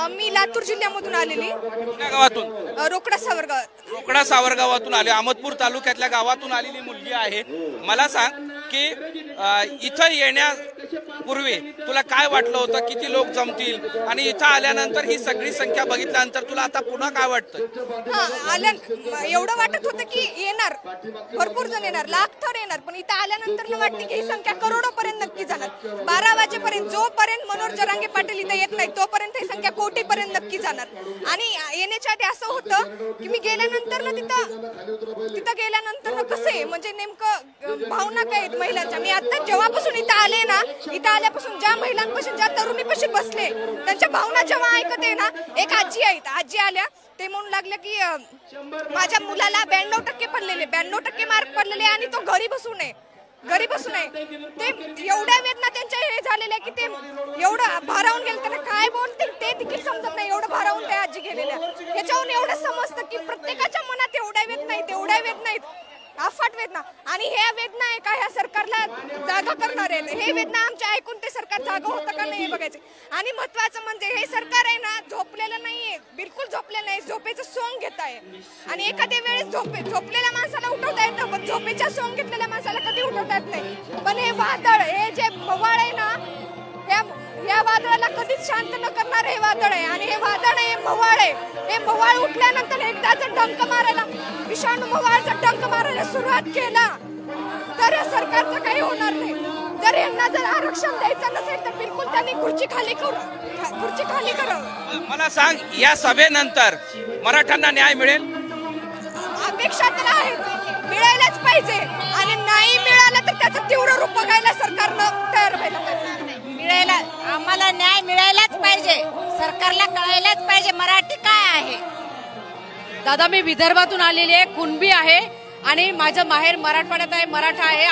मी लातूर जिल्ह्यामधून आलेली. कुठल्या गावातून? रोकडा सावरगाव. रोकडा सावरगावातून आले. अहमदपूर तालुक्यातल्या गावातून आलेली मुलगी आहे. मला सांग की इथं येण्यापूर्वी तुला काय वाटलं होतं, किती लोक जमतील आणि इथं आल्यानंतर ही सगळी संख्या बघितल्यानंतर तुला आता पुन्हा काय वाटतं? एवढं वाटत होतं की येणार, भरपूर जण येणार, लाखथर येणार, पण इथं आल्यानंतर वाटते की ही संख्या करोडोपर्यंत नक्की जाणार. 12 वाजेपर्यंत जोपर्यंत मनोहर जरांगे पाटील इथं येत नाही तोपर्यंत ही संख्या कोटीपर्यंत नक्की जाणार. आणि येण्याच्या आधी असं होतं की मी गेल्यानंतर ना तिथं गेल्यानंतर कसं आहे म्हणजे नेमकं भावना काय आहेत महिलांच्या. मी आता जेव्हापासून इथं आले ना, इथं आल्यापासून ज्या महिलांपासून ज्या तरुणीपाशी बसले त्यांच्या भावना जेव्हा ऐकते ना, एक आजी आहेत, आजी आल्या ते म्हणू लागले की माझ्या मुलाला 92% पडलेले, 92% मार्क पडलेले आणि तो घरी बसून आहे. ते एवढ्या वेदना त्यांच्या हे झालेल्या की ते एवढं भारावून गेले, त्यांना काय बोलतील ते देखील समजत नाही, एवढं भारावून त्या आजी गेलेल्या. याच्यावरून एवढं समजतं की प्रत्येकाच्या मनात एवढ्या वेदना आहेत, अफाट वेदना. आणि ह्या वेदना आहे का ह्या सरकारला जागा करणार आहे? हे वेदना आमच्या ऐकून ते सरकार जागा होतं का नाही हे बघायचं. आणि महत्वाचं म्हणजे हे सरकार आहे ना झोपलेलं नाहीये, बिलकुल झोपलेलं नाही, झोपेचं सोंग घेत आहे. आणि एखाद्या वेळेस झोपलेल्या माणसाला उठवता येतं, पण झोपेच्या सोंग घेतलेल्या माणसाला कधी उठवता येत नाही. पण हे वादळ, हे जे मवाळ आहे ना, या वादळाला कधीच शांत न करणार हे वादळ आहे. आणि हे वादळ आहे, मवाळ आहे. हे मवाळ उठल्यानंतर एकदा जर डंक मारायला, विषाणू मवाळचा डंक मारायला सुरुवात केला तर या सरकारचं काही होणार नाही. जर यांना जर आरक्षण द्यायचं नसेल तर बिलकुल त्यांनी खुर्ची खाली करावं. मला सांग, या सभेनंतर मराठ्यांना न्याय मिळेल? अपेक्षा तर आहे, मिळायलाच पाहिजे. आणि नाही मिळालं तर त्याचं तीव्र रूप बघायला सरकारनं तयार व्हायला पाहिजे. आम्हाला न्याय मिळायलाच पाहिजे, सरकारला कळायलाच पाहिजे मराठी काय आहे. दादा, मी विदर्भातून आलेली आहे, कुणबी आहे आणि माझं माहेर मराठवाड्यात आहे, मराठा आहे.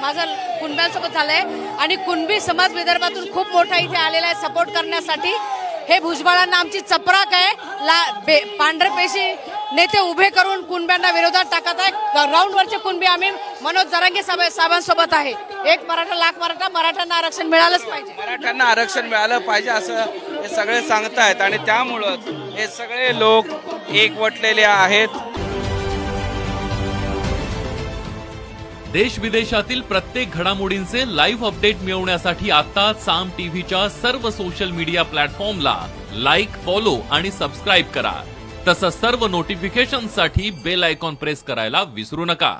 माझं कुणब्यांसोबत झालंय आणि कुणबी समाज विदर्भातून खूप मोठा इथे आलेला आहे सपोर्ट करण्यासाठी. हे भुजबळांना आमची चपराक आहे. पांढरे पेशी नेते उभे करून कुणब्यांना विरोधात टाकत आहे. ग्राउंडवरचे कुणबी आम्ही मनोज जरांगे साहेबांसोबत आहे. एक मराठा लाख मराठा, मराठ्यांना आरक्षण मिळालंच पाहिजे, मराठ्यांना आरक्षण मिळालं पाहिजे असं हे सगळे सांगतायत. आणि त्यामुळंच हे सगळे लोक एकवटलेले आहेत. देश विदेशातील प्रत्येक घडामोडींचे लाईव्ह अपडेट मिळवण्यासाठी आता साम टीव्हीच्या सर्व सोशल मीडिया प्लॅटफॉर्मला लाईक, फॉलो आणि सबस्क्राईब करा. तसंच सर्व नोटिफिकेशनसाठी बेल आयकॉन प्रेस करायला विसरू नका.